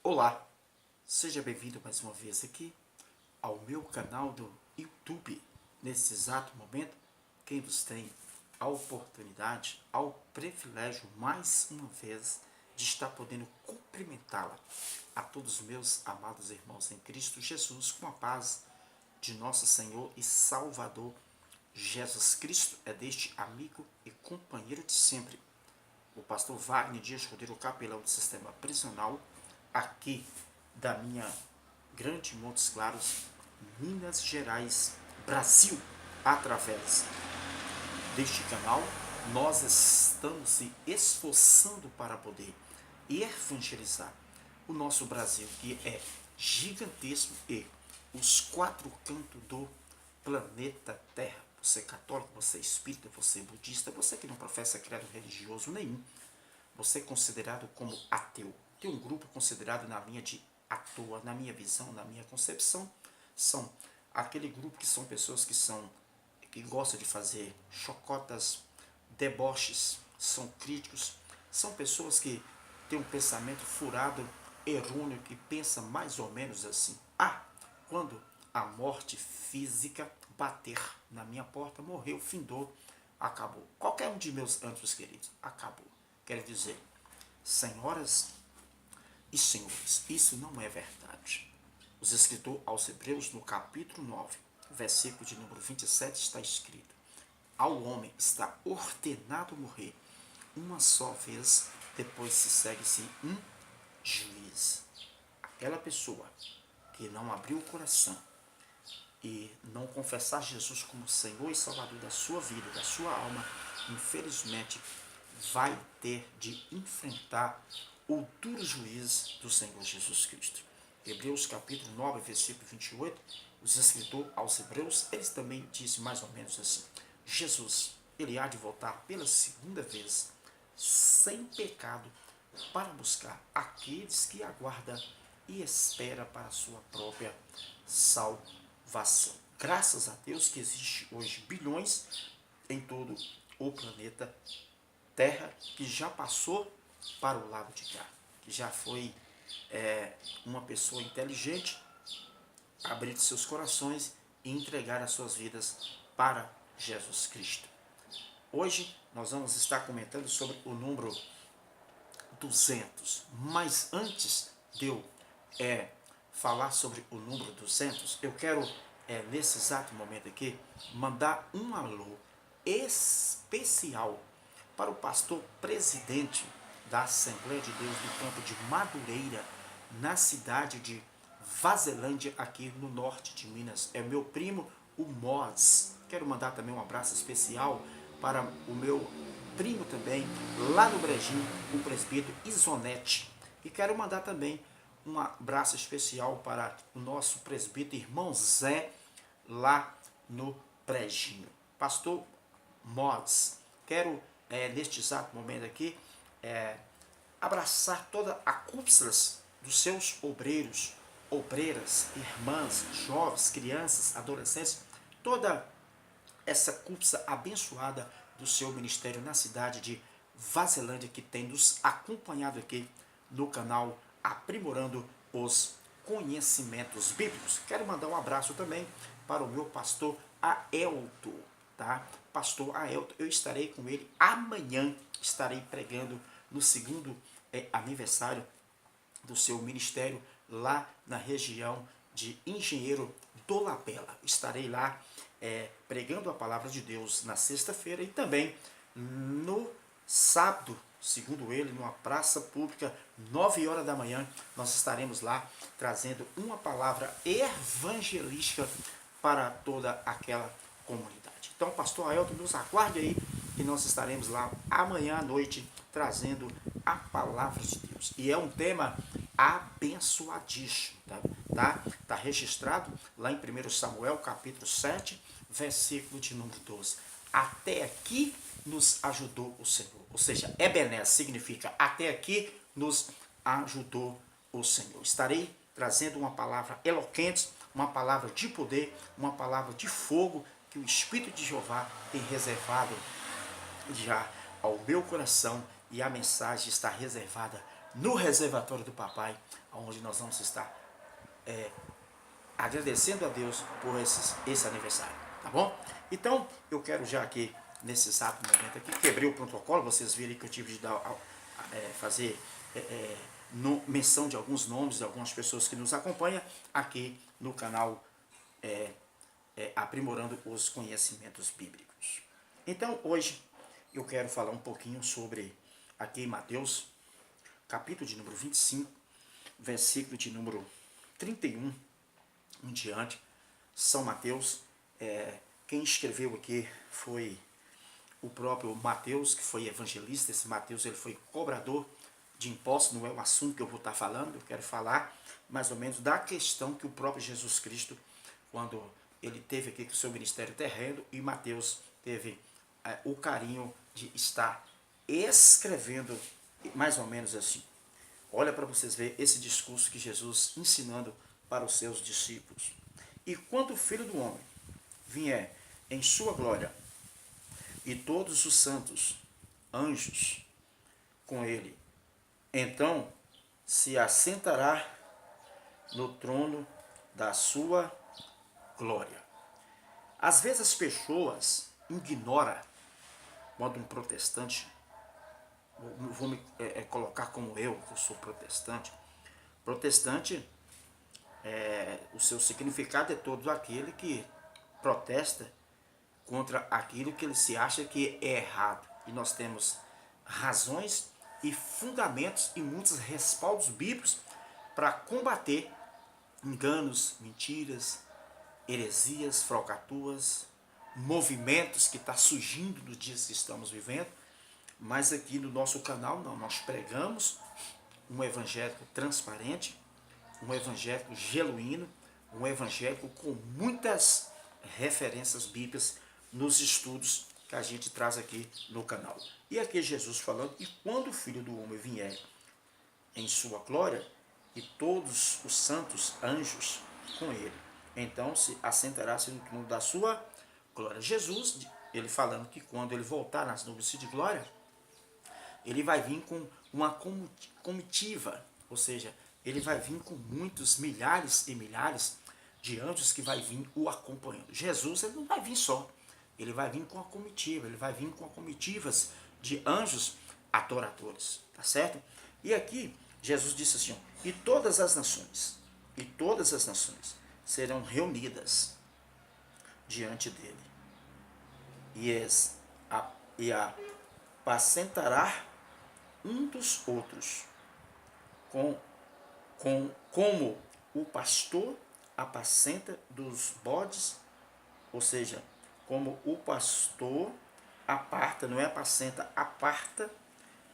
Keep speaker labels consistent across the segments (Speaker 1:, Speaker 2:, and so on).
Speaker 1: Olá, seja bem-vindo mais uma vez aqui ao meu canal do YouTube. Nesse exato momento, quem vos tem a oportunidade, ao privilégio mais uma vez de estar podendo cumprimentá-la a todos os meus amados irmãos em Cristo Jesus, com a paz de nosso Senhor e Salvador Jesus Cristo. É deste amigo e companheiro de sempre, o pastor Wagner Dias Cordeiro, capelão do sistema prisional, aqui da minha grande Montes Claros, Minas Gerais, Brasil. Através deste canal, nós estamos se esforçando para poder evangelizar o nosso Brasil, que é gigantesco, e os quatro cantos do planeta Terra. Você é católico, você é espírita, você é budista, você que não professa credo religioso nenhum, você é considerado como ateu. Tem um grupo considerado na linha de à toa, na minha visão, na minha concepção, são aquele grupo que são pessoas que gostam de fazer chocotas, deboches, são críticos, são pessoas que têm um pensamento furado, errôneo, que pensa mais ou menos assim: quando a morte física bater na minha porta, morreu, findou, acabou. Qualquer um de meus anjos queridos, acabou. Quer dizer, senhoras e senhores, isso não é verdade. Os escritores aos Hebreus, no capítulo 9, versículo de número 27, está escrito: ao homem está ordenado morrer uma só vez, depois se segue-se um juiz. Aquela pessoa que não abriu o coração e não confessar Jesus como Senhor e Salvador da sua vida, da sua alma, infelizmente vai ter de enfrentar o duro juízo do Senhor Jesus Cristo. Hebreus capítulo 9, versículo 28, os escritores aos Hebreus, eles também dizem mais ou menos assim: Jesus, ele há de voltar pela segunda vez, sem pecado, para buscar aqueles que aguardam e espera para a sua própria salvação. Graças a Deus que existe hoje bilhões em todo o planeta Terra que já passou para o lado de cá, que já foi uma pessoa inteligente, abrir seus corações e entregar as suas vidas para Jesus Cristo. Hoje nós vamos estar comentando sobre o número 200, mas antes de eu falar sobre o número 200, eu quero, nesse exato momento aqui, mandar um alô especial para o pastor presidente da Assembleia de Deus do Campo de Madureira, na cidade de Vazelândia, aqui no norte de Minas. É meu primo, o Moz. Quero mandar também um abraço especial para o meu primo também, lá no Brejinho, o presbítero Isonete. E quero mandar também um abraço especial para o nosso presbítero irmão Zé, lá no Brejinho. Pastor Mods, quero neste exato momento aqui abraçar toda a cúpula dos seus obreiros, obreiras, irmãs, jovens, crianças, adolescentes, toda essa cúpula abençoada do seu ministério na cidade de Vazelândia, que tem nos acompanhado aqui no canal Aprimorando os Conhecimentos Bíblicos. Quero mandar um abraço também para o meu pastor Aelto, tá? Pastor Aelto, eu estarei com ele amanhã, estarei pregando no segundo aniversário do seu ministério lá na região de Engenheiro do Lapela. Estarei lá pregando a palavra de Deus na sexta-feira e também no sábado, segundo ele, numa praça pública, 9 horas da manhã, nós estaremos lá trazendo uma palavra evangelística para toda aquela comunidade. Então, pastor Aelton, nos aguarde aí, que nós estaremos lá amanhã à noite trazendo a palavra de Deus. E é um tema abençoadíssimo, tá registrado lá em 1 Samuel, capítulo 7, versículo de número 12. Até aqui nos ajudou o Senhor. Ou seja, Ebenezer significa até aqui nos ajudou o Senhor. Estarei trazendo uma palavra eloquente, uma palavra de poder, uma palavra de fogo que o Espírito de Jeová tem reservado já ao meu coração, e a mensagem está reservada no reservatório do papai, onde nós vamos estar agradecendo a Deus por esse aniversário, tá bom? Então, eu quero já aqui, nesse exato momento aqui, quebrei o protocolo, vocês viram que eu tive de fazer menção de alguns nomes de algumas pessoas que nos acompanham aqui no canal Aprimorando os Conhecimentos Bíblicos. Então, hoje, eu quero falar um pouquinho sobre, aqui em Mateus, capítulo de número 25, versículo de número 31 em diante. São Mateus, quem escreveu aqui foi o próprio Mateus, que foi evangelista. Esse Mateus, ele foi cobrador de impostos, não é o assunto que eu vou estar falando. Eu quero falar mais ou menos da questão que o próprio Jesus Cristo, quando ele teve aqui com o seu ministério terreno, e Mateus teve o carinho de estar escrevendo mais ou menos assim. Olha para vocês verem esse discurso que Jesus ensinando para os seus discípulos. E quando o Filho do Homem vier em sua glória, e todos os santos anjos com ele, então se assentará no trono da sua glória. Às vezes as pessoas ignoram, quando um protestante, vou me colocar como eu, que eu sou protestante. Protestante, o seu significado é todo aquele que protesta contra aquilo que ele se acha que é errado. E nós temos razões e fundamentos e muitos respaldos bíblicos para combater enganos, mentiras, heresias, falcatruas, movimentos que estão surgindo nos dias que estamos vivendo. Mas aqui no nosso canal, não, nós pregamos um evangélico transparente, um evangélico genuíno, um evangélico com muitas referências bíblicas nos estudos que a gente traz aqui no canal. E aqui Jesus falando, e quando o Filho do Homem vier em sua glória, e todos os santos anjos com ele, então se assentará-se no trono da sua glória. Jesus, ele falando que quando ele voltar nas nuvens de glória, ele vai vir com uma comitiva, ou seja, ele vai vir com muitos milhares e milhares de anjos que vai vir o acompanhando. Jesus, ele não vai vir só, ele vai vir com a comitiva, ele vai vir com comitivas de anjos adoradores, tá certo? E aqui Jesus disse assim, e todas as nações serão reunidas diante dele, e apacentará um dos outros, como o pastor apacenta dos bodes, ou seja, como o pastor aparta, não é apacenta, aparta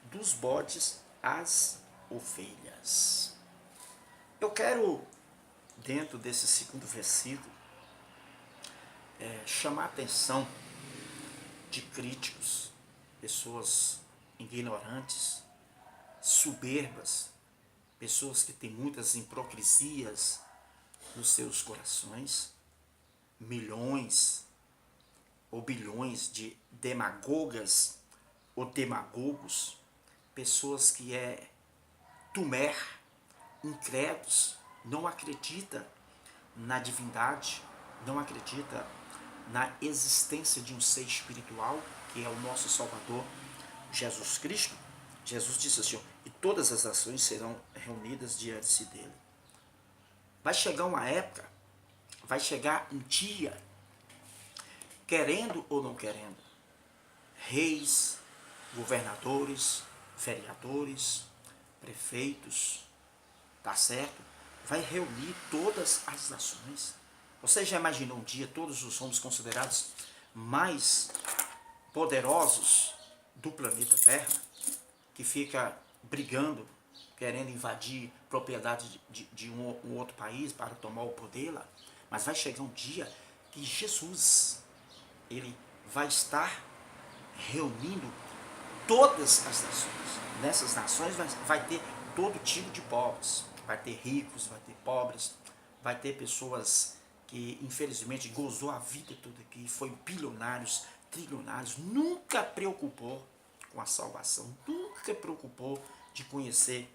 Speaker 1: dos bodes as ovelhas. Eu quero, dentro desse segundo versículo, chamar a atenção de críticos, pessoas ignorantes, soberbas, pessoas que têm muitas hipocrisias nos seus corações, milhões ou bilhões de demagogas ou demagogos, pessoas que tumer, incrédulos, não acredita na divindade, não acredita na existência de um ser espiritual, que é o nosso Salvador, Jesus Cristo. Jesus disse assim, e todas as nações serão reunidas diante dele. Vai chegar uma época, vai chegar um dia, querendo ou não querendo, reis, governadores, vereadores, prefeitos, tá certo? Vai reunir todas as nações. Você já imaginou um dia todos os homens considerados mais poderosos do planeta Terra, que fica brigando, querendo invadir propriedade de um outro país para tomar o poder lá? Mas vai chegar um dia que Jesus, ele vai estar reunindo todas as nações. Nessas nações vai ter todo tipo de povos. Vai ter ricos, vai ter pobres, vai ter pessoas que infelizmente gozou a vida toda aqui, foi bilionários, trilionários, nunca preocupou com a salvação, nunca preocupou de conhecer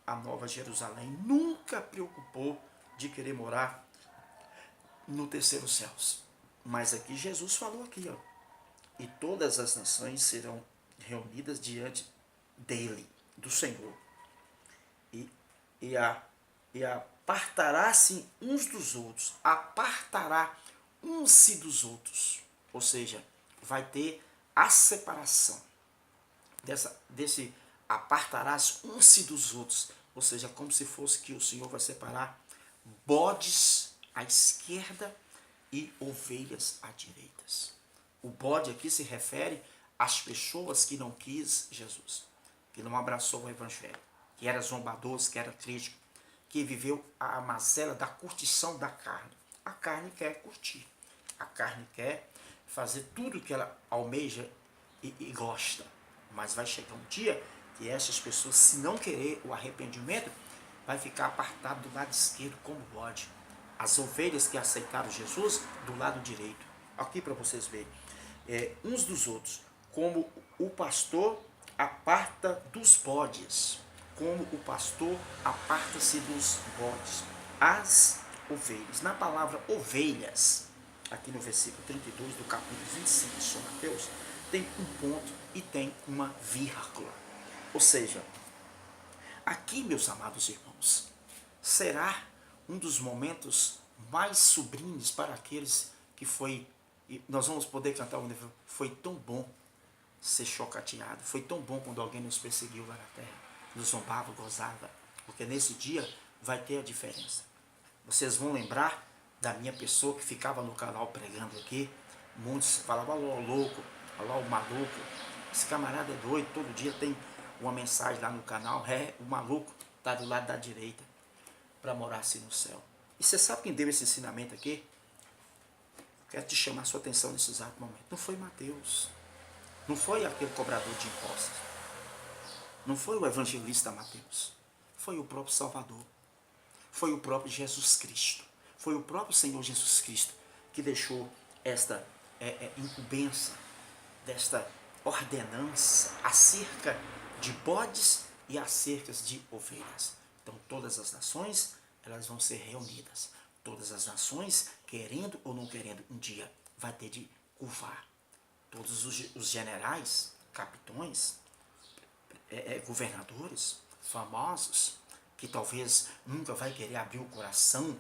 Speaker 1: a Nova Jerusalém, nunca preocupou de querer morar no terceiro céu. Mas aqui Jesus falou aqui, ó, e todas as nações serão reunidas diante dele, do Senhor. E, e, a, e apartará-se uns dos outros, apartará uns-se dos outros. Ou seja, vai ter a separação. Desse apartarás uns-se dos outros. Ou seja, como se fosse que o Senhor vai separar bodes à esquerda e ovelhas à direita. O bode aqui se refere às pessoas que não quis Jesus, que não abraçou o Evangelho, que era zombador, que era crítico, que viveu a mazela da curtição da carne. A carne quer curtir, a carne quer fazer tudo que ela almeja e gosta, mas vai chegar um dia que essas pessoas, se não querer o arrependimento, vai ficar apartado do lado esquerdo como bode. As ovelhas que aceitaram Jesus do lado direito. Aqui para vocês verem. Uns dos outros, como o pastor aparta dos bodes, como o pastor aparta-se dos bodes, as ovelhas. Na palavra ovelhas, aqui no versículo 32 do capítulo 25 de São Mateus, tem um ponto e tem uma vírgula. Ou seja, aqui, meus amados irmãos, será um dos momentos mais sublimes para aqueles que foi, e nós vamos poder cantar o nível, foi tão bom ser chocateado, foi tão bom quando alguém nos perseguiu lá na terra, nos zombava, gozava, porque nesse dia vai ter a diferença. Vocês vão lembrar da minha pessoa que ficava no canal pregando aqui, muitos falavam, alô, louco, alô, maluco, esse camarada é doido, todo dia tem uma mensagem lá no canal, o maluco está do lado da direita, para morar assim no céu. E você sabe quem deu esse ensinamento aqui? Quero te chamar a sua atenção nesse exato momento. Não foi Mateus. Não foi aquele cobrador de impostos. Não foi o evangelista Mateus. Foi o próprio Salvador. Foi o próprio Jesus Cristo. Foi o próprio Senhor Jesus Cristo que deixou esta incumbência, desta ordenança acerca de bodes e acerca de ovelhas. Então todas as nações, elas vão ser reunidas. Todas as nações, querendo ou não querendo, um dia vai ter de curvar. Todos os generais, capitões, governadores, famosos, que talvez nunca vai querer abrir o coração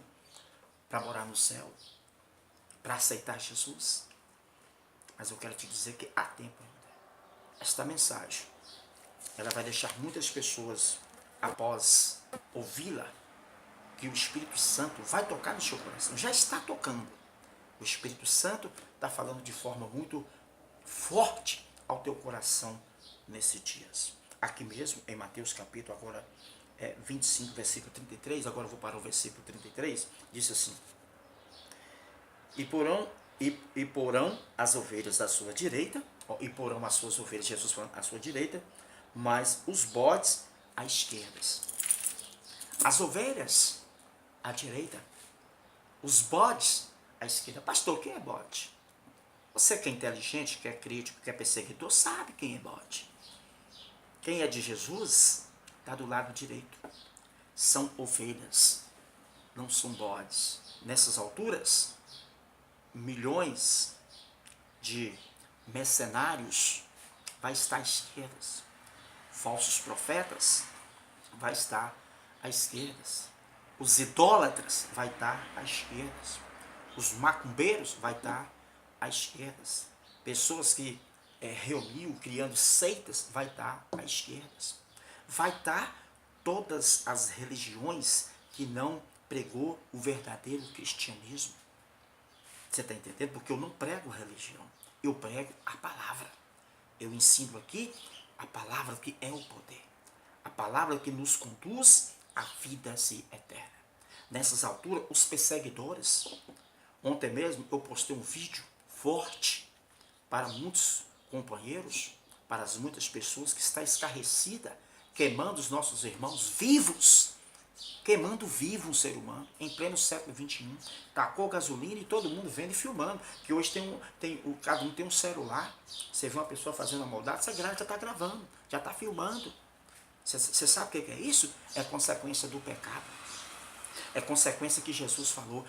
Speaker 1: para morar no céu, para aceitar Jesus. Mas eu quero te dizer que há tempo ainda. Esta mensagem, ela vai deixar muitas pessoas, após ouvi-la, que o Espírito Santo vai tocar no seu coração. Já está tocando. O Espírito Santo está falando de forma muito forte ao teu coração nesses dias. Aqui mesmo, em Mateus capítulo agora 25, versículo 33, agora eu vou para o versículo 33, diz assim: E porão as ovelhas à sua direita, e porão as suas ovelhas, Jesus falando, à sua direita, mas os bodes à esquerda. As ovelhas à direita, os bodes à esquerda. Pastor, quem é bode? Você que é inteligente, que é crítico, que é perseguidor, sabe quem é bode. Quem é de Jesus está do lado direito. São ovelhas, não são bodes. Nessas alturas, milhões de mercenários vai estar à esquerda. Falsos profetas vai estar à esquerda. Os idólatras vai estar à esquerda. Os macumbeiros vai estar à esquerda. Pessoas que reuniam, criando seitas, vai estar à esquerda. Vai estar todas as religiões que não pregou o verdadeiro cristianismo. Você está entendendo? Porque eu não prego religião. Eu prego a palavra. Eu ensino aqui a palavra que é o poder. A palavra que nos conduz à vida eterna. Nessas alturas, os perseguidores. Ontem mesmo eu postei um vídeo forte para muitos companheiros, para as muitas pessoas que está escarrecida, queimando os nossos irmãos vivos. Queimando vivo um ser humano, em pleno século XXI. Tacou gasolina e todo mundo vendo e filmando. Que hoje cada um tem um celular. Você vê uma pessoa fazendo uma maldade, você grava, já está gravando, já está filmando. Você sabe o que é isso? É consequência do pecado. É consequência que Jesus falou,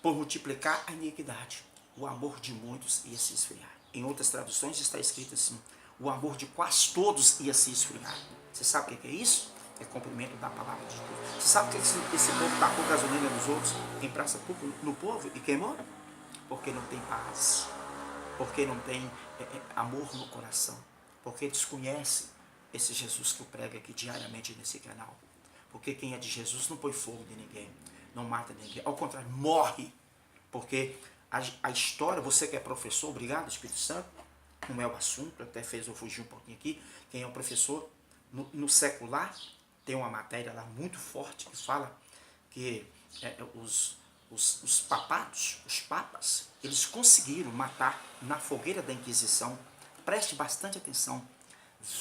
Speaker 1: por multiplicar a iniquidade, o amor de muitos ia se esfriar. Em outras traduções está escrito assim, o amor de quase todos ia se esfriar. Você sabe o que é isso? É cumprimento da palavra de Deus. Você sabe que esse povo tacou gasolina nos outros, em praça pública, no povo, e queimou? Porque não tem paz, porque não tem amor no coração, porque desconhece esse Jesus que eu prego aqui diariamente nesse canal. Porque quem é de Jesus não põe fogo de ninguém, não mata ninguém, ao contrário, morre. Porque a história, você que é professor, obrigado Espírito Santo, não é o assunto, até fez eu fugir um pouquinho aqui, quem é o professor, no secular, tem uma matéria lá muito forte que fala que os papados, os papas, eles conseguiram matar na fogueira da Inquisição, preste bastante atenção,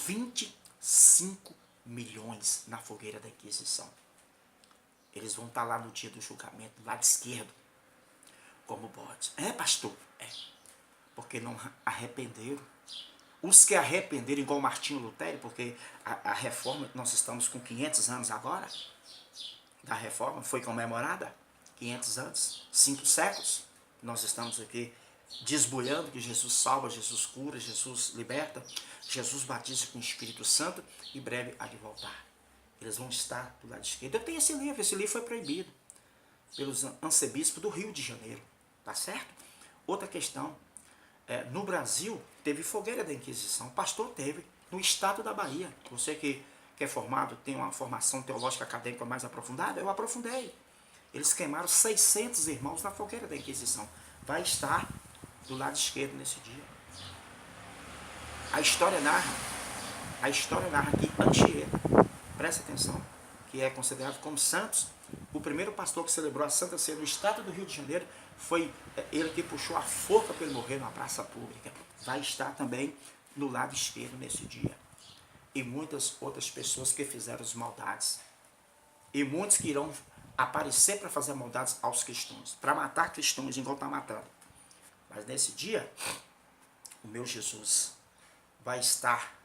Speaker 1: 25 milhões na fogueira da Inquisição. Eles vão estar lá no dia do julgamento, do lado esquerdo, como bodes. É, pastor? É. Porque não arrependeram. Os que arrependeram, igual Martinho Lutero, porque a reforma, nós estamos com 500 anos agora, da reforma, foi comemorada, 500 anos, 5 séculos, nós estamos aqui desbulhando que Jesus salva, Jesus cura, Jesus liberta, Jesus batiza com o Espírito Santo e breve há de voltar. Eles vão estar do lado esquerdo. Eu tenho esse livro foi proibido pelos arcebispos do Rio de Janeiro, tá certo? Outra questão, no Brasil teve fogueira da Inquisição, o pastor teve, no estado da Bahia. Você que é formado, tem uma formação teológica acadêmica mais aprofundada, eu aprofundei. Eles queimaram 600 irmãos na fogueira da Inquisição. Vai estar do lado esquerdo nesse dia. A história narra que Anchieta, presta atenção, que é considerado como santos, o primeiro pastor que celebrou a Santa Ceia no estado do Rio de Janeiro foi ele que puxou a forca para ele morrer na praça pública. Vai estar também no lado esquerdo nesse dia. E muitas outras pessoas que fizeram as maldades. E muitos que irão aparecer para fazer maldades aos cristãos, para matar cristãos igual está matando. Mas nesse dia, o meu Jesus vai estar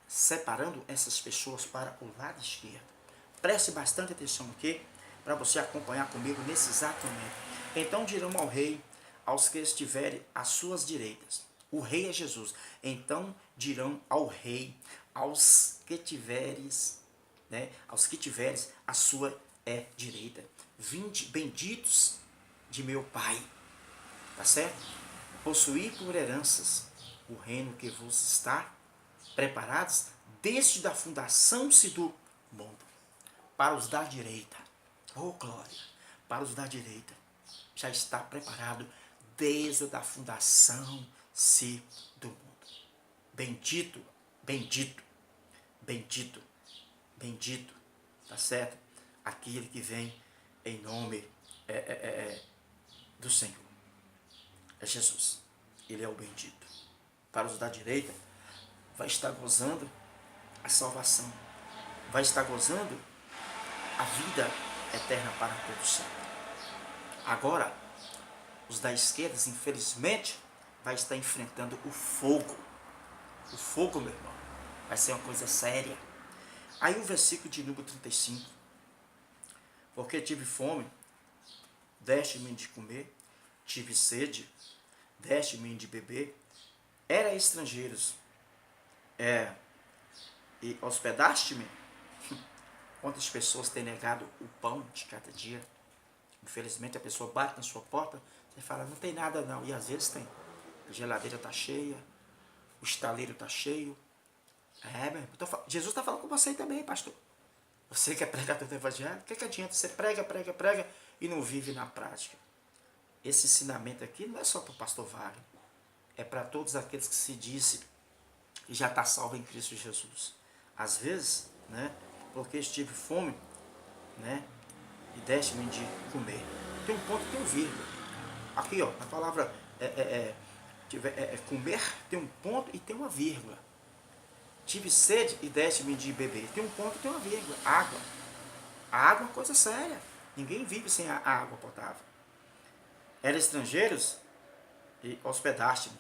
Speaker 1: separando essas pessoas para o lado esquerdo. Preste bastante atenção aqui, para você acompanhar comigo nesse exato momento. Então dirão ao rei, aos que estiverem às suas direitas. O rei é Jesus. Então dirão ao rei, aos que tiveres, à sua direita. Vinde benditos de meu Pai. Tá certo? Possuí por heranças o reino que vos está preparados desde a fundação-se do mundo. Para os da direita. Oh glória! Para os da direita. Já está preparado desde a fundação-se do mundo. Bendito, bendito, bendito, bendito, tá certo? Aquele que vem em nome do Senhor. É Jesus. Ele é o bendito. Para os da direita, vai estar gozando a salvação. Vai estar gozando a vida eterna para todos sempre. Agora, os da esquerda, infelizmente, vai estar enfrentando o fogo. O fogo, meu irmão, vai ser uma coisa séria. Aí o versículo de número 35. Porque tive fome, deste-me de comer, tive sede, deste-me de beber, era estrangeiros, e hospedaste-me. Quantas pessoas têm negado o pão de cada dia? Infelizmente a pessoa bate na sua porta, você fala, não tem nada não, e às vezes tem. A geladeira está cheia, o estaleiro está cheio. Jesus está falando com você também, pastor. Você que é pregador do evangelho, o que adianta? Você prega e não vive na prática. Esse ensinamento aqui não é só para o pastor Wagner, é para todos aqueles que se dizem que já está salvo em Cristo Jesus. Às vezes, porque estive fome, e deste-me de comer. Tem um ponto e tem um vírgula. Aqui, ó, a palavra comer tem um ponto e tem uma vírgula. Tive sede e deste-me de beber. Tem um ponto e tem uma vírgula. Água. A água é uma coisa séria. Ninguém vive sem a água potável. Eram estrangeiros e hospedaste-me.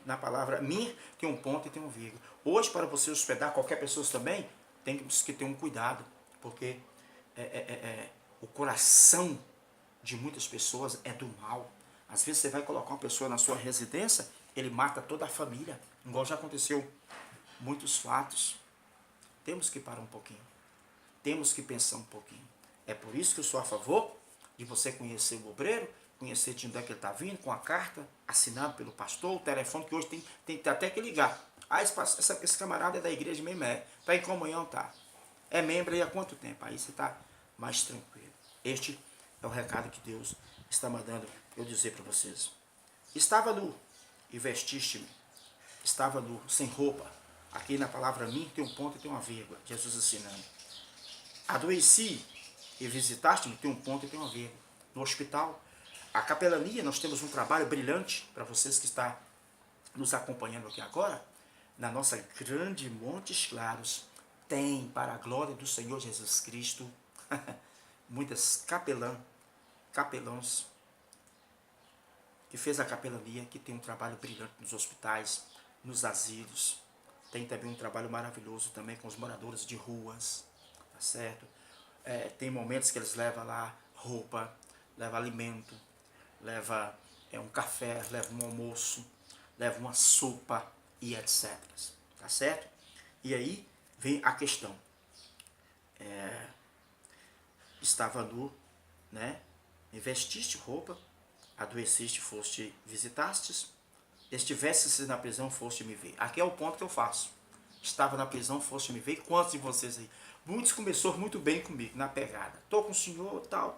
Speaker 1: Na palavra mir tem um ponto e tem um vírgula. Hoje, para você hospedar qualquer pessoa também, temos que ter um cuidado, porque o coração de muitas pessoas é do mal. Às vezes você vai colocar uma pessoa na sua residência, ele mata toda a família, igual já aconteceu muitos fatos. Temos que parar um pouquinho, temos que pensar um pouquinho. É por isso que eu sou a favor de você conhecer o obreiro, conhecer de onde é que ele está vindo, com a carta assinada pelo pastor, o telefone que hoje tem até que ligar. Ah, esse camarada é da igreja mesmo, está em comunhão, tá. É membro aí há quanto tempo? Aí você está mais tranquilo. Este é o recado que Deus está mandando eu dizer para vocês. Estava nu e vestiste-me. Estava nu, sem roupa. Aqui na palavra mim tem um ponto e tem uma vírgula. Jesus ensinando. Adoeci e visitaste-me, tem um ponto e tem uma vírgula. No hospital. A capelania, nós temos um trabalho brilhante para vocês que estão nos acompanhando aqui agora. Na nossa grande Montes Claros, tem, para a glória do Senhor Jesus Cristo, muitas capelãos que fez a capelania, que tem um trabalho brilhante nos hospitais, nos asilos. Tem também um trabalho maravilhoso também com os moradores de ruas, tá certo? Tem momentos que eles levam lá roupa, levam alimento, levam um café, levam um almoço, levam uma sopa e etc. Tá certo? E aí vem a questão. Estava nu, né? E vestiste roupa, adoeciste, foste, visitastes, estivesse na prisão, foste me ver. Aqui é o ponto que eu faço. Estava na prisão, foste me ver. Quantos de vocês aí? Muitos começaram muito bem comigo, na pegada. Estou com o senhor, tal.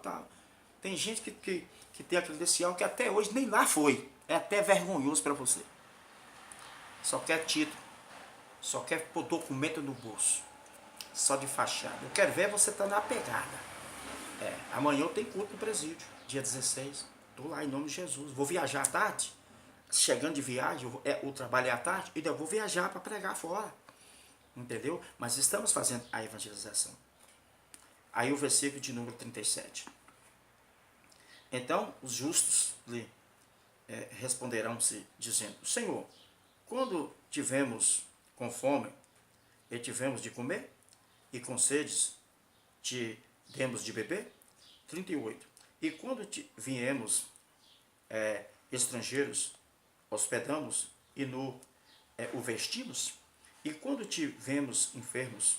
Speaker 1: Tem gente que tem a credencial que até hoje nem lá foi. É até vergonhoso para você. Só quer título. Só quer pôr documento no bolso. Só de fachada. Eu quero ver você estar na pegada. Amanhã eu tenho culto no presídio, dia 16. Estou lá em nome de Jesus. Vou viajar à tarde. Chegando de viagem, o trabalho é à tarde, e eu vou viajar para pregar fora. Entendeu? Mas estamos fazendo a evangelização. Aí o versículo de número 37. Então os justos lhe responderão-se, dizendo: Senhor, quando tivemos com fome, e tivemos de comer, e com sedes, te demos de beber? 38. E quando viemos estrangeiros, hospedamos, e o vestimos? E quando tivemos enfermos,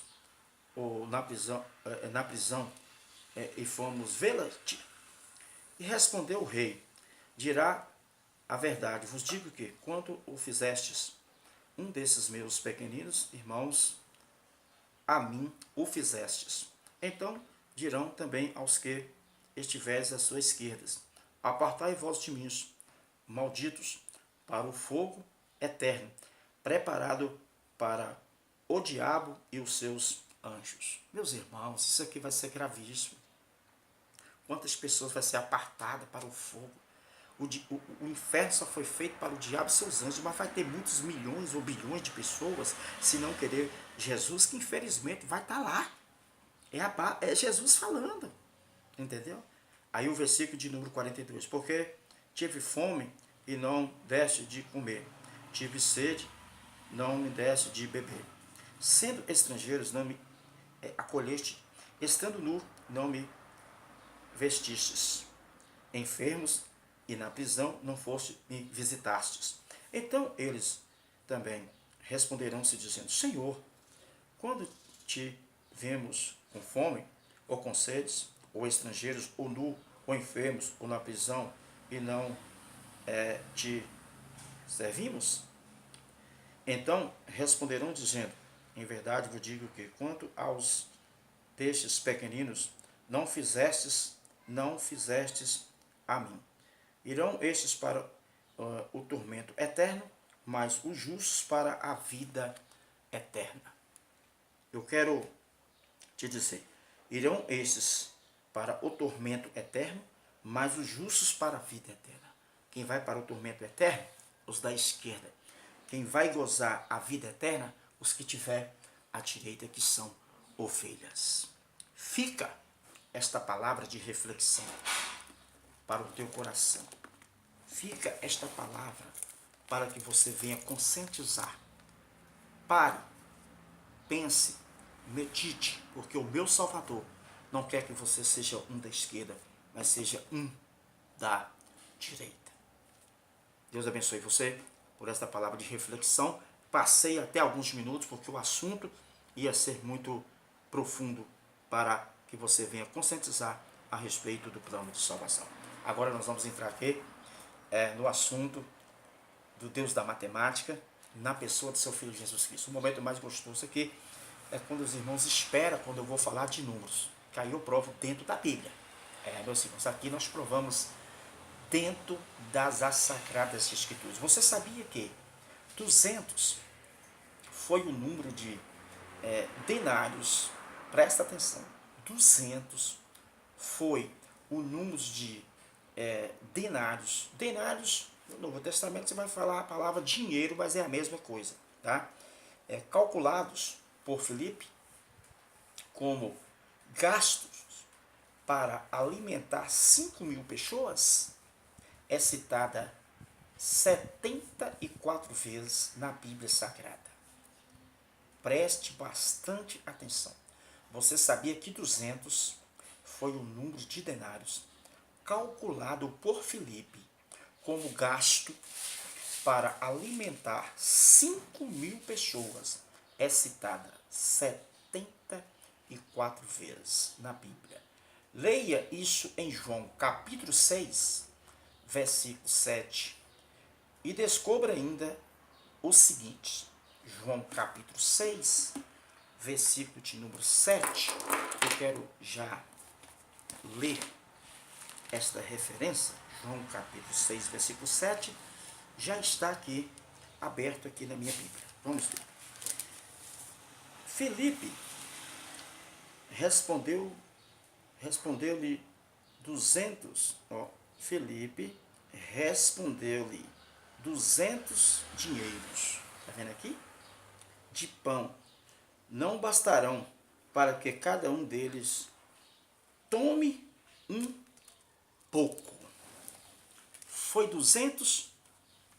Speaker 1: ou na prisão e fomos vê-la-te? E respondeu o rei: dirá a verdade, vos digo que, quando o fizestes um desses meus pequeninos irmãos, a mim o fizestes. Então dirão também aos que estiveres à sua esquerda: apartai-vos de mim, malditos, para o fogo eterno, preparado para o diabo e os seus anjos. Meus irmãos, isso aqui vai ser gravíssimo. Quantas pessoas vai ser apartada para o fogo? O inferno só foi feito para o diabo e seus anjos, mas vai ter muitos milhões ou bilhões de pessoas, se não querer Jesus, que infelizmente vai estar lá. É Jesus falando, entendeu? Aí o versículo de número 42. Porque tive fome e não deste de comer, tive sede, não me deste de beber. Sendo estrangeiros, não me acolheste, estando nu, não me vestistes. Enfermos e na prisão, não foste me visitastes. Então eles também responderão-se, dizendo: Senhor, quando te vemos com fome, ou com sedes, ou estrangeiros, ou nu, ou enfermos, ou na prisão, e não te servimos? Então responderão, dizendo: em verdade vos digo que, quanto aos destes pequeninos, não fizestes a mim. Irão estes para o tormento eterno, mas os justos para a vida eterna. Eu quero te dizer, irão estes para o tormento eterno, mas os justos para a vida eterna. Quem vai para o tormento eterno? Os da esquerda. Quem vai gozar a vida eterna? Os que tiver à direita, que são ovelhas. Fica esta palavra de reflexão para o teu coração. Fica esta palavra para que você venha conscientizar. Pare, pense, medite, porque o meu Salvador não quer que você seja um da esquerda, mas seja um da direita. Deus abençoe você por esta palavra de reflexão. Passei até alguns minutos, porque o assunto ia ser muito profundo para que você venha conscientizar a respeito do plano de salvação. Agora nós vamos entrar aqui no assunto do Deus da matemática, na pessoa de seu Filho Jesus Cristo. O momento mais gostoso aqui é quando os irmãos esperam quando eu vou falar de números, que aí eu provo dentro da Bíblia. Meus irmãos, aqui nós provamos dentro das Sagradas Escrituras. Você sabia que 200 foi o número de denários? Presta atenção. 200 foi o número de denários. Denários, no Novo Testamento você vai falar a palavra dinheiro, mas é a mesma coisa. Tá? Calculados por Filipe como gastos para alimentar 5.000 pessoas, é citada 74 vezes na Bíblia Sagrada. Preste bastante atenção. Você sabia que 200 foi o número de denários calculado por Filipe como gasto para alimentar 5.000 pessoas? É citada 74 vezes na Bíblia. Leia isso em João capítulo 6, versículo 7. E descubra ainda o seguinte. João capítulo 6, versículo de número 7. Eu quero já ler esta referência. João capítulo 6, versículo 7. Já está aqui, aberto aqui na minha Bíblia. Vamos ver. Filipe respondeu-lhe 200. Filipe respondeu-lhe 200 dinheiros. Está vendo aqui? De pão não bastarão para que cada um deles tome um pouco. Foi 200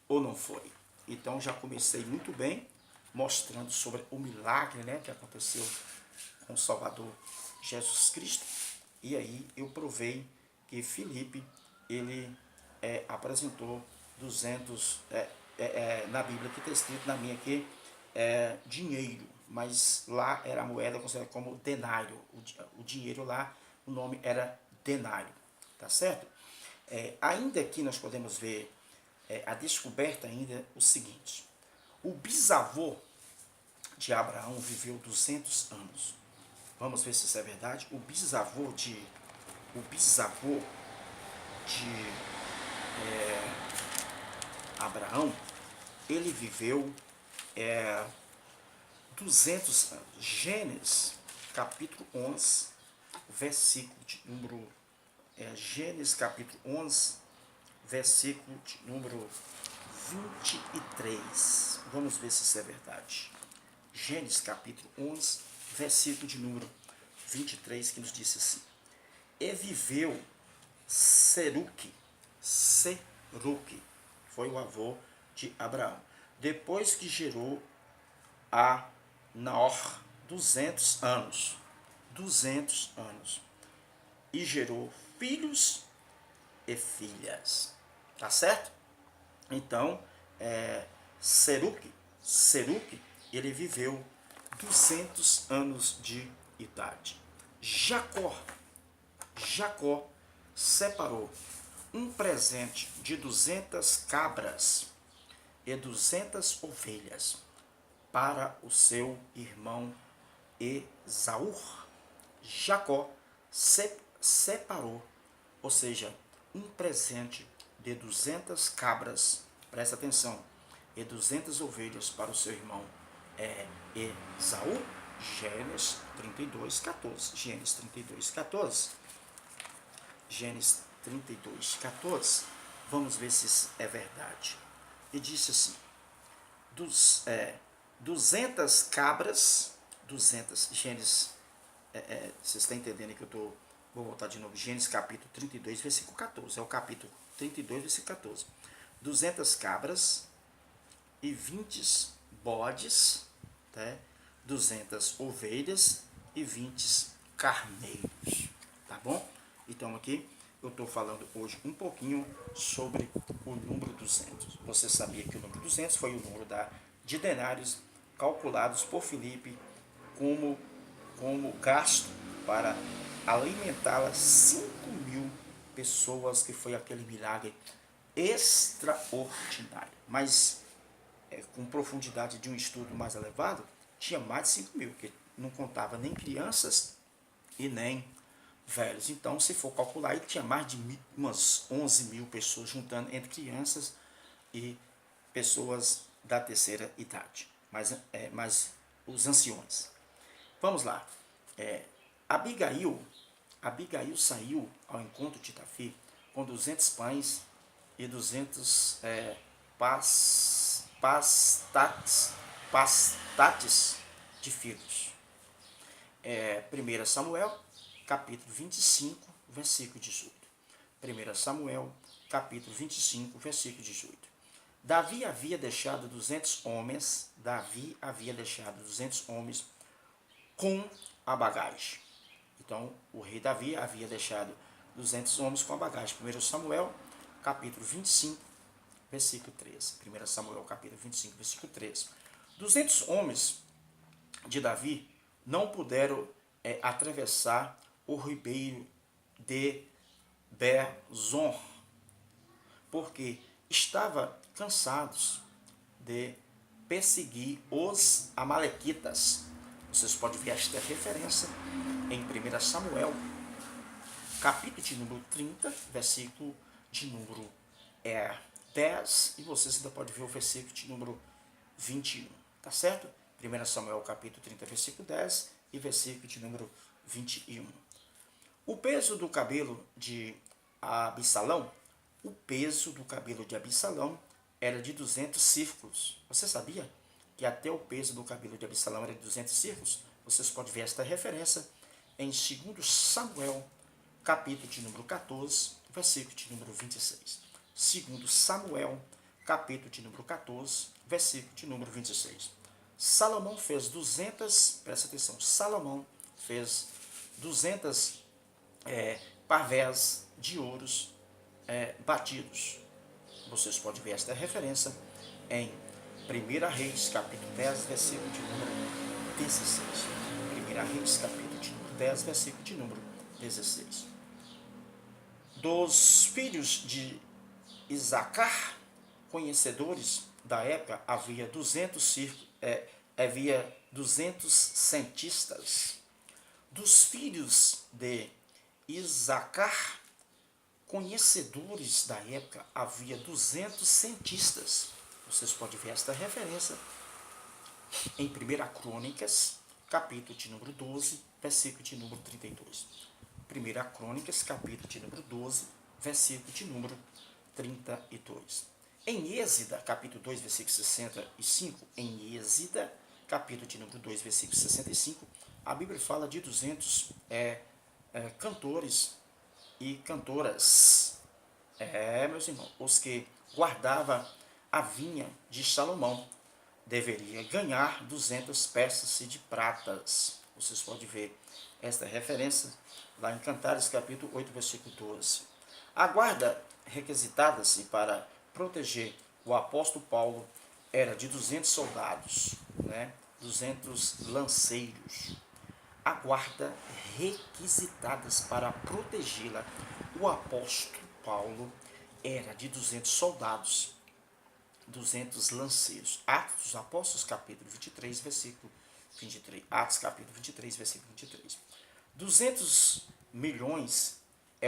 Speaker 1: ou não foi? Então já comecei muito bem mostrando sobre o milagre, que aconteceu com o Salvador Jesus Cristo. E aí eu provei que Filipe ele apresentou 200 na Bíblia, que está escrito na minha aqui dinheiro, mas lá era a moeda considerada como denário. O dinheiro lá, o nome era denário, tá certo? Ainda aqui nós podemos ver a descoberta ainda o seguinte: o bisavô de Abraão viveu 200 anos. Vamos ver se isso é verdade. O bisavô de Abraão, ele viveu 200 anos. Gênesis capítulo 11, versículo de número Gênesis capítulo 11, versículo de número 23. Vamos ver se isso é verdade. Gênesis capítulo 11, versículo de número 23, que nos diz assim: E viveu Seruque, foi o avô de Abraão, depois que gerou a Naor 200 anos, e gerou filhos e filhas. Tá certo? Então, Seruque, ele viveu 200 anos de idade. Jacó separou um presente de 200 cabras e 200 ovelhas para o seu irmão Esaú. Jacó separou, ou seja, um presente de 200 cabras, presta atenção, e 200 ovelhas para o seu irmão Esaú. Gênesis 32, 14. Gênesis 32, 14. Gênesis 32, 14. Vamos ver se isso é verdade. E disse assim: 200 cabras, 200, Gênesis, vocês estão entendendo que vou voltar de novo, Gênesis capítulo 32, versículo 14, é o capítulo 32, versículo 14, 200 cabras e 20 bodes, 200 ovelhas e 20 carneiros, tá bom? Então aqui eu estou falando hoje um pouquinho sobre o número 200. Você sabia que o número 200 foi o número de denários calculados por Filipe como gasto para alimentá-las 5.000 pessoas, que foi aquele milagre extraordinário. Mas com profundidade de um estudo mais elevado, tinha mais de 5.000, que não contava nem crianças e nem velhos. Então, se for calcular, ele tinha mais de umas 11.000 pessoas, juntando entre crianças e pessoas da terceira idade, mas os anciões. Vamos lá. Abigail saiu ao encontro de Davi com 200 pães e 200 pastates de figos. 1 Samuel, capítulo 25, versículo 18. 1 Samuel, capítulo 25, versículo 18. Davi havia deixado 200 homens com a bagagem. Então, o rei Davi havia deixado 200 homens com a bagagem. 1 Samuel, capítulo 25, versículo 13. 1 Samuel, capítulo 25, versículo 13. 200 homens de Davi não puderam atravessar o ribeiro de Bezor, porque estavam cansados de perseguir os amalequitas. Vocês podem ver esta referência em 1 Samuel, capítulo de número 30, versículo de número 10, e vocês ainda podem ver o versículo de número 21, tá certo? 1 Samuel, capítulo 30, versículo 10 e versículo de número 21. O peso do cabelo de Absalão, era de 200 círculos. Você sabia que até o peso do cabelo de Absalão era de 200 círculos? Vocês podem ver esta referência em 2 Samuel, capítulo de número 14, versículo de número 26. 2 Samuel, capítulo de número 14, versículo de número 26. Salomão fez 200, presta atenção, Salomão fez 200 parvés de ouros batidos. Vocês podem ver esta referência em 1 Reis, capítulo 10, versículo de número 16. 1 Reis, capítulo de número 10, versículo de número 16. Dos filhos de Isacar, conhecedores da época, havia 200 cientistas. Dos filhos de Isacar, conhecedores da época, havia 200 cientistas. Vocês podem ver esta referência em 1 Crônicas, capítulo de número 12, versículo de número 32. 1 Crônicas, capítulo de número 12, versículo de número 32. Em Êxodo, capítulo 2, versículo 65, em Êxodo, capítulo de número 2, versículo 65, a Bíblia fala de 200 cantores e cantoras. Meus irmãos, os que guardavam a vinha de Salomão deveria ganhar 200 peças de pratas. Vocês podem ver esta referência lá em Cantares, capítulo 8, versículo 12. A guarda requisitada-se para proteger o apóstolo Paulo era de 200 soldados, 200 lanceiros. A guarda requisitadas para protegê-la, o apóstolo Paulo, era de 200 soldados, 200 lanceiros. Atos dos Apóstolos, capítulo 23, versículo 23. Atos, capítulo 23, versículo 23. 200 milhões é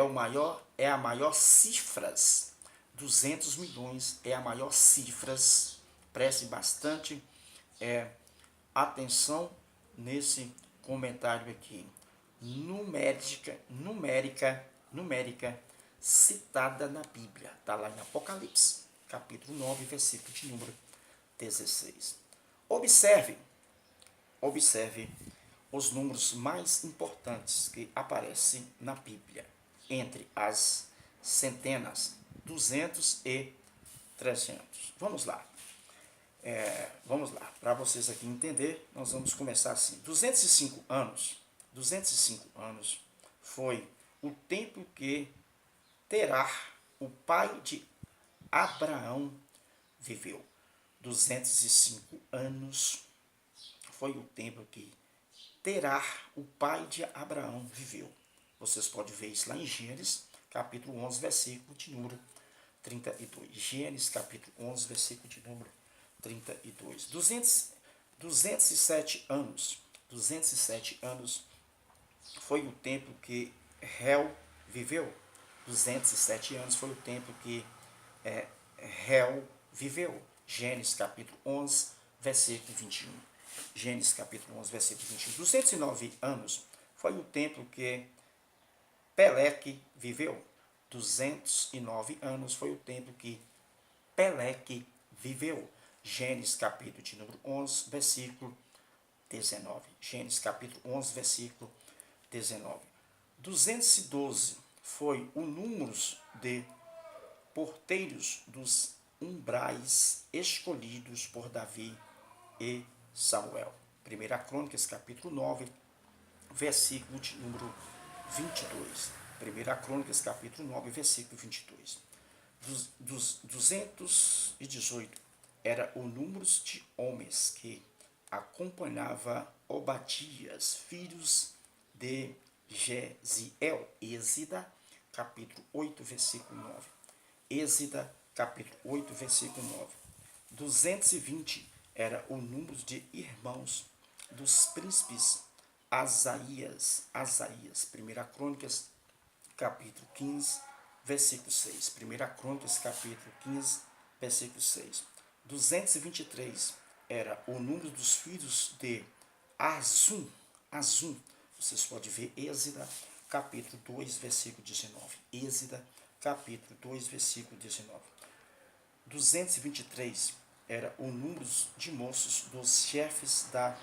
Speaker 1: a maior cifras. 200 milhões é a maior cifras. Preste bastante atenção nesse comentário aqui. Numérica citada na Bíblia. Está lá em Apocalipse, capítulo 9, versículo de número 16. Observe os números mais importantes que aparecem na Bíblia, entre as centenas, 200 e 300. Vamos lá. Vamos lá, para vocês aqui entender, nós vamos começar assim. 205 anos foi o tempo que Terá, o pai de Abraão, viveu. 205 anos foi o tempo que Terá, o pai de Abraão, viveu. Vocês podem ver isso lá em Gênesis, capítulo 11, versículo de número 32. Gênesis, capítulo 11, versículo de número 32. 207 anos. 207 anos foi o tempo que Réu viveu. 207 anos foi o tempo que Réu viveu. Gênesis capítulo 11, versículo 21. Gênesis capítulo 11, versículo 21. 209 anos foi o tempo que Peleque viveu. 209 anos foi o tempo que Peleque viveu. Gênesis capítulo de número 11, versículo 19. Gênesis capítulo 11, versículo 19. 212 foi o número de porteiros dos umbrais escolhidos por Davi e Samuel. 1 Crônicas, capítulo 9, versículo de número 22. 1 Crônicas, capítulo 9, versículo 22. Dos 218 era o número de homens que acompanhava Obadias, filhos de Jeziel. Êxida, capítulo 8, versículo 9. Êxida, capítulo 8, versículo 9. 220 era o número de irmãos dos príncipes Asaías. 1 Crônicas, capítulo 15, versículo 6. 1 Crônicas, capítulo 15, versículo 6. 223 era o número dos filhos de Azum. Vocês podem ver Êxida, capítulo 2, versículo 19. Êxida, capítulo 2, versículo 19. 223 era o número de moços dos chefes da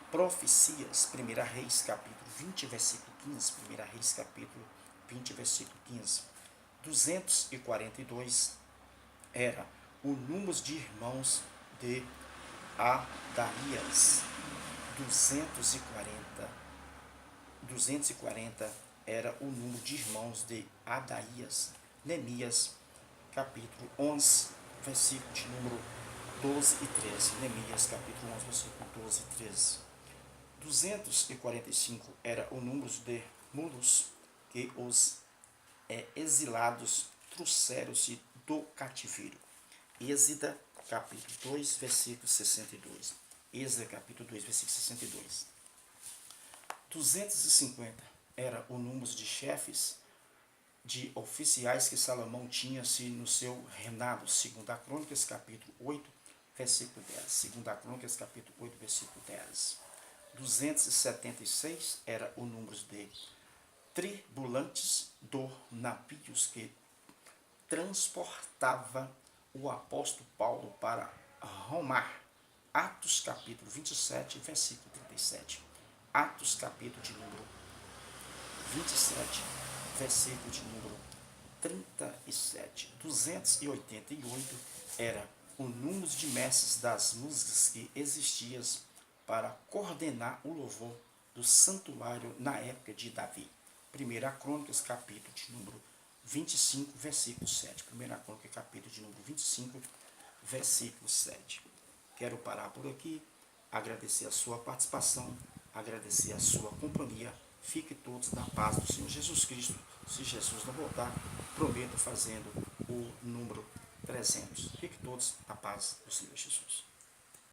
Speaker 1: profecias. 1 Reis, capítulo 20, versículo 15. 1 Reis, capítulo 20, versículo 15. 242 era o número de irmãos de Adaías. 240 era o número de irmãos de Adaías. Neemias, capítulo 11, versículo de número 12 e 13. Neemias, capítulo 11, versículo 12 e 13. 245 era o número de mulos que os exilados trouxeram-se do cativeiro. Êxida, capítulo 2, versículo 62. Êxodo, capítulo 2, versículo 62. 250 era o número de chefes de oficiais que Salomão tinha-se no seu reinado. 2 Crônicas, capítulo 8, versículo 10. 2 Crônicas, capítulo 8, versículo 10. 276 era o número de tripulantes do navios que transportava o apóstolo Paulo para Roma. Atos capítulo 27, versículo 37. Atos capítulo de número 27, versículo de número 37. 288 era o número de mestres das músicas que existiam para coordenar o louvor do santuário na época de Davi. 1 Crônicas, capítulo de número 25, versículo 7. 1 Crônica, capítulo de número 25, versículo 7. Quero parar por aqui, agradecer a sua participação, agradecer a sua companhia. Fique todos na paz do Senhor Jesus Cristo. Se Jesus não voltar, prometo fazendo o número 300. Fique todos na paz do Senhor Jesus.